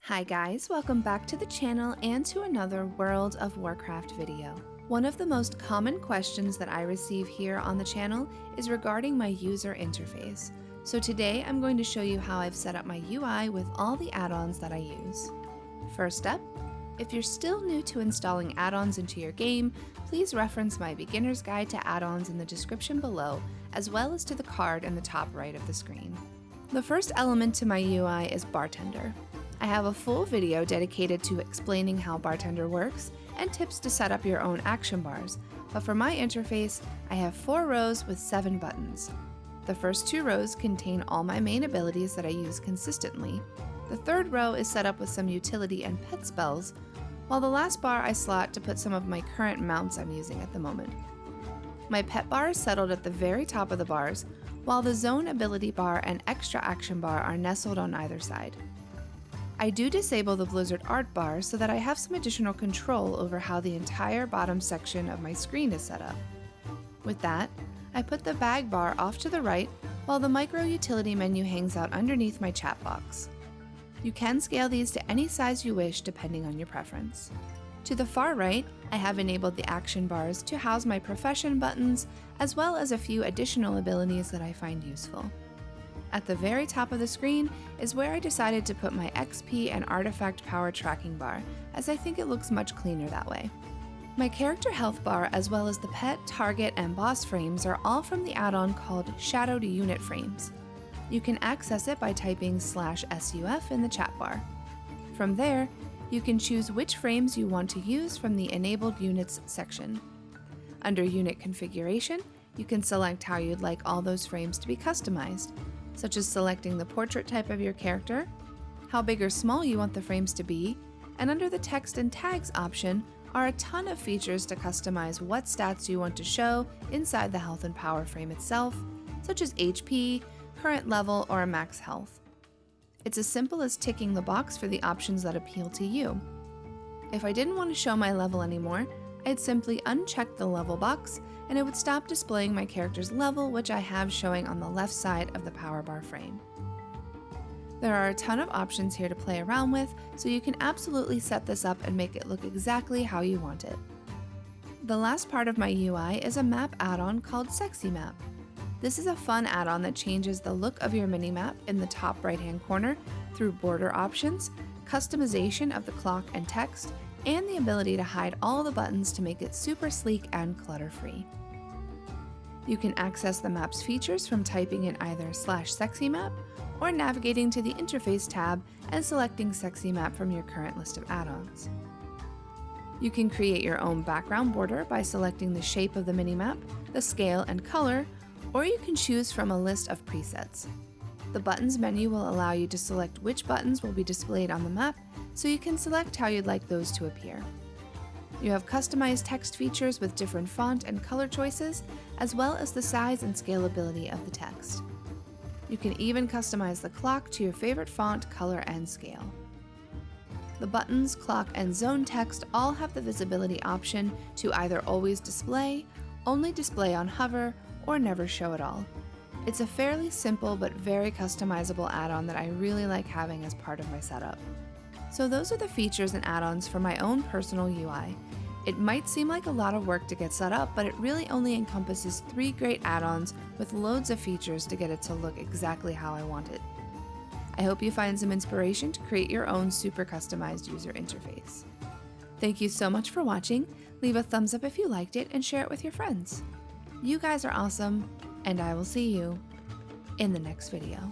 Hi guys, welcome back to the channel and to another World of Warcraft video. One of the most common questions that I receive here on the channel is regarding my user interface. So today I'm going to show you how I've set up my UI with all the add-ons that I use. First up, if you're still new to installing add-ons into your game, please reference my beginner's guide to add-ons in the description below, as well as to the card in the top right of the screen. The first element to my UI is Bartender. I have a full video dedicated to explaining how Bartender works and tips to set up your own action bars, but for my interface, I have 4 rows with 7 buttons. The first 2 rows contain all my main abilities that I use consistently. The third row is set up with some utility and pet spells, while the last bar I slot to put some of my current mounts I'm using at the moment. My pet bar is settled at the very top of the bars, while the zone ability bar and extra action bar are nestled on either side. I do disable the Blizzard art bar so that I have some additional control over how the entire bottom section of my screen is set up. With that, I put the bag bar off to the right while the micro utility menu hangs out underneath my chat box. You can scale these to any size you wish depending on your preference. To the far right, I have enabled the action bars to house my profession buttons as well as a few additional abilities that I find useful. At the very top of the screen is where I decided to put my XP and artifact power tracking bar, as I think it looks much cleaner that way. My character health bar as well as the pet, target, and boss frames are all from the add-on called Shadow to Unit Frames. You can access it by typing /SUF in the chat bar. From there, you can choose which frames you want to use from the Enabled Units section. Under Unit Configuration, you can select how you'd like all those frames to be customized, such as selecting the portrait type of your character, how big or small you want the frames to be, and under the text and tags option are a ton of features to customize what stats you want to show inside the health and power frame itself, such as HP, current level, or a max health. It's as simple as ticking the box for the options that appeal to you. If I didn't want to show my level anymore, I'd simply uncheck the level box and it would stop displaying my character's level, which I have showing on the left side of the power bar frame. There are a ton of options here to play around with, so you can absolutely set this up and make it look exactly how you want it. The last part of my UI is a map add-on called Sexy Map. This is a fun add-on that changes the look of your minimap in the top right-hand corner through border options, customization of the clock and text, and the ability to hide all the buttons to make it super sleek and clutter-free. You can access the map's features from typing in either /SexyMap or navigating to the Interface tab and selecting Sexy Map from your current list of add-ons. You can create your own background border by selecting the shape of the minimap, the scale and color, or you can choose from a list of presets. The Buttons menu will allow you to select which buttons will be displayed on the map, so you can select how you'd like those to appear. You have customized text features with different font and color choices, as well as the size and scalability of the text. You can even customize the clock to your favorite font, color, and scale. The buttons, clock, and zone text all have the visibility option to either always display, only display on hover, or never show at all. It's a fairly simple but very customizable add-on that I really like having as part of my setup. So those are the features and add-ons for my own personal UI. It might seem like a lot of work to get set up, but it really only encompasses 3 great add-ons with loads of features to get it to look exactly how I want it. I hope you find some inspiration to create your own super customized user interface. Thank you so much for watching. Leave a thumbs up if you liked it and share it with your friends. You guys are awesome, and I will see you in the next video.